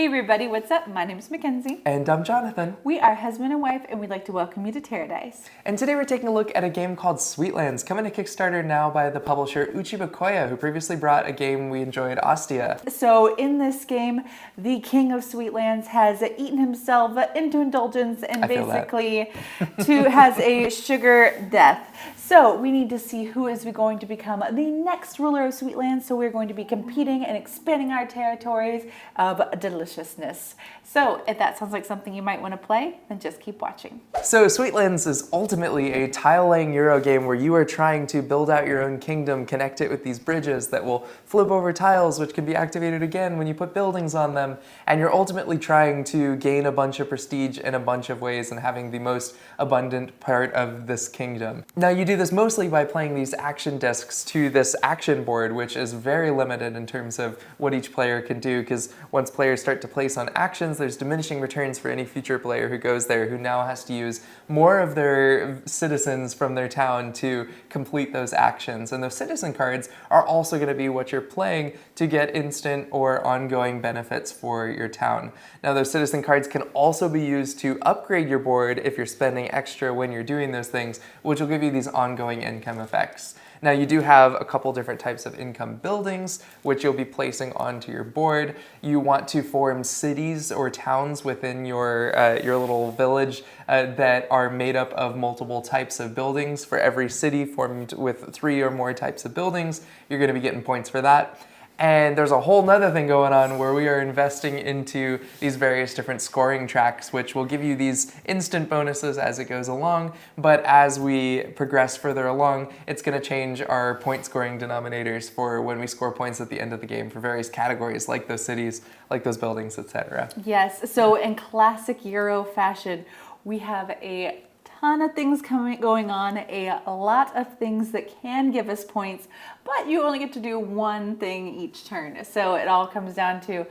everybody, what's up? My name is Mackenzie. And I'm Jonathan. We are husband and wife, and we'd like to welcome you to TerreDice. And today we're taking a look at a game called Sweetlands, coming to Kickstarter now by the publisher Uchiba Koya, who previously brought a game we enjoyed, Ostia. So in this game, the king of Sweetlands has eaten himself into indulgence and basically has a sugar death. So we need to see who is going to become the next ruler of Sweetlands. So we're going to be competing and expanding our territories of deliciousness. So if that sounds like something you might want to play, then just keep watching. So Sweetlands is ultimately a tile-laying Euro game where you are trying to build out your own kingdom, connect it with these bridges that will flip over tiles, which can be activated again when you put buildings on them. And you're ultimately trying to gain a bunch of prestige in a bunch of ways and having the most abundant part of this kingdom. Now you do this mostly by playing these action discs to this action board, which is very limited in terms of what each player can do, because once players start to place on actions, there's diminishing returns for any future player who goes there, who now has to use more of their citizens from their town to complete those actions. And those citizen cards are also going to be what you're playing to get instant or ongoing benefits for your town. Now those citizen cards can also be used to upgrade your board if you're spending extra when you're doing those things, which will give you these ongoing income effects. Now you do have a couple different types of income buildings, which you'll be placing onto your board. You want to form cities or towns within your little village that are made up of multiple types of buildings. For every city formed with 3 or more types of buildings, you're going to be getting points for that. And there's a whole nother thing going on where we are investing into these various different scoring tracks, which will give you these instant bonuses as it goes along. But as we progress further along, it's going to change our point scoring denominators for when we score points at the end of the game for various categories, like those cities, like those buildings, etc. Yes, so in classic Euro fashion, we have a ton of things going on, a lot of things that can give us points, but you only get to do one thing each turn. So it all comes down to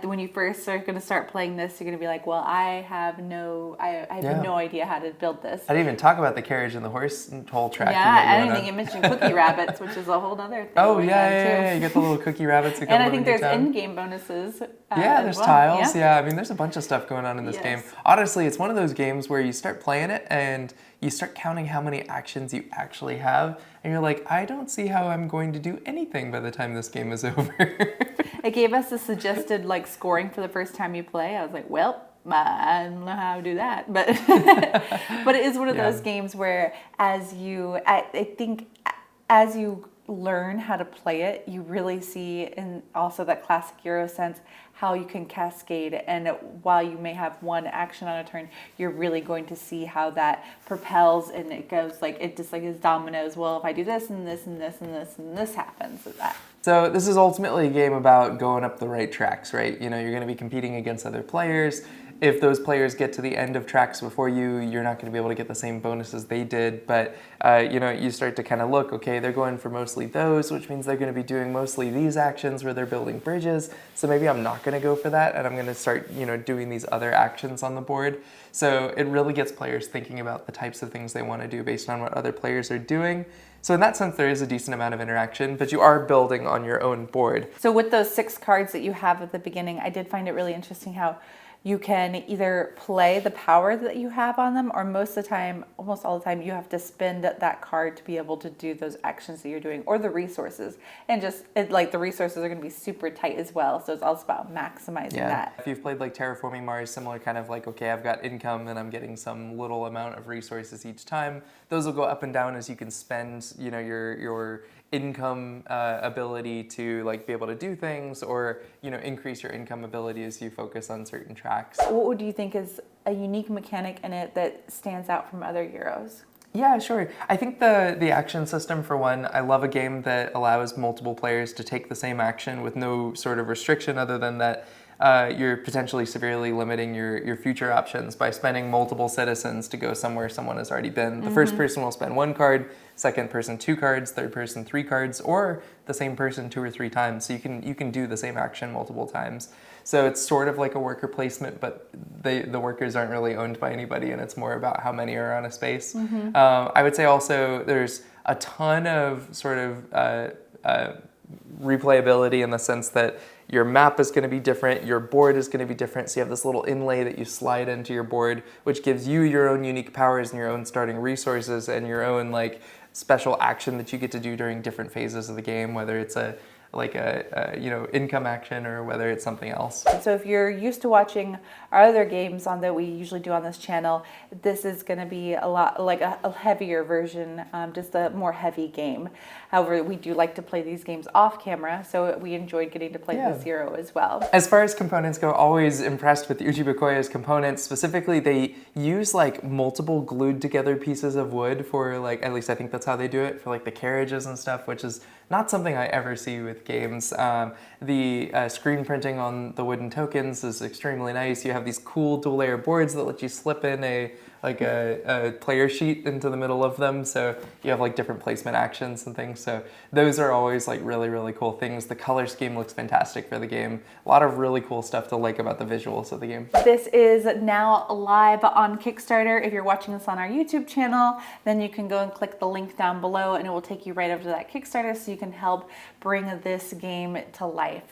when you first are going to start playing this, you're going to be like, well, I have no idea how to build this. I didn't even talk about the carriage and the horse whole track. Yeah, I didn't think you mentioned cookie rabbits, which is a whole other thing. Oh yeah, you get the little cookie rabbits who come and I think there's in-game bonuses. There's tiles. Yeah, I mean, there's a bunch of stuff going on in this game. Honestly, it's one of those games where you start playing it and you start counting how many actions you actually have, and you're like, I don't see how I'm going to do anything by the time this game is over. It gave us a suggested scoring for the first time you play. I was like, well, I don't know how to do that, but but it is one of those games where I think as you learn how to play it, you really see in also that classic Euro sense how you can cascade, and while you may have one action on a turn, you're really going to see how that propels, and it goes it just is dominoes. Well, if I do this and this and this and this and this happens, So this is ultimately a game about going up the right tracks, right? You know, you're going to be competing against other players. If those players get to the end of tracks before you, you're not going to be able to get the same bonuses they did. But, you start to kind of look, okay, they're going for mostly those, which means they're going to be doing mostly these actions where they're building bridges. So maybe I'm not going to go for that, and I'm going to start, doing these other actions on the board. So it really gets players thinking about the types of things they want to do based on what other players are doing. So in that sense, there is a decent amount of interaction, but you are building on your own board. So with those 6 cards that you have at the beginning, I did find it really interesting how you can either play the power that you have on them, or almost all the time, you have to spend that card to be able to do those actions that you're doing, or the resources. And the resources are going to be super tight as well, so it's also about maximizing that. If you've played Terraforming Mars, similar kind of okay, I've got income and I'm getting some little amount of resources each time. Those will go up and down as you can spend, your income ability to be able to do things, or increase your income ability as you focus on certain tracks. What do you think is a unique mechanic in it that stands out from other Euros? Yeah, sure. I think the action system, for one, I love a game that allows multiple players to take the same action with no sort of restriction other than that you're potentially severely limiting your future options by spending multiple citizens to go somewhere someone has already been. The first person will spend 1 card, second person 2 cards, third person 3 cards, or the same person 2 or 3 times. So you can do the same action multiple times. So it's sort of like a worker placement, but the workers aren't really owned by anybody, and it's more about how many are on a space. I would say also there's a ton of sort of replayability in the sense that your map is going to be different, your board is going to be different, so you have this little inlay that you slide into your board, which gives you your own unique powers and your own starting resources and your own like special action that you get to do during different phases of the game, whether it's a income action or whether it's something else. So if you're used to watching our other games that we usually do on this channel, this is going to be a lot like a heavier version, just a more heavy game. However, we do like to play these games off camera, so we enjoyed getting to play the Zero as well. As far as components go, always impressed with Uchibakoya's components. Specifically, they use like multiple glued together pieces of wood for like, at least I think that's how they do it, for like the carriages and stuff, which is not something I ever see with games. The screen printing on the wooden tokens is extremely nice. You have these cool dual layer boards that let you slip in a player sheet into the middle of them, so you have like different placement actions and things. So those are always like really, really cool things. The color scheme looks fantastic for the game. A lot of really cool stuff to like about the visuals of the game. This is now live on Kickstarter. If you're watching this on our YouTube channel, then you can go and click the link down below and it will take you right over to that Kickstarter so you can help bring this game to life.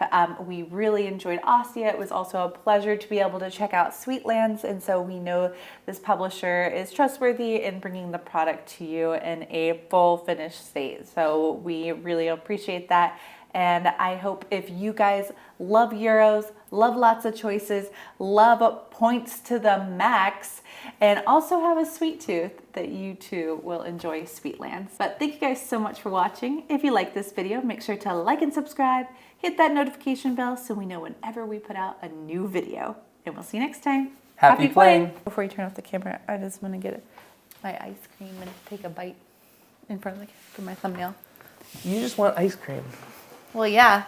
We really enjoyed Ostia. It was also a pleasure to be able to check out Sweetlands, and so we know this publisher is trustworthy in bringing the product to you in a full finished state. So we really appreciate that. And I hope if you guys love Euros, love lots of choices, love points to the max, and also have a sweet tooth, that you too will enjoy Sweetlands. But thank you guys so much for watching. If you like this video, make sure to like and subscribe, hit that notification bell so we know whenever we put out a new video. And we'll see you next time. Happy playing! Before you turn off the camera, I just want to get my ice cream and take a bite in front of for my thumbnail. You just want ice cream. Well, yeah,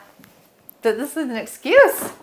but this is an excuse.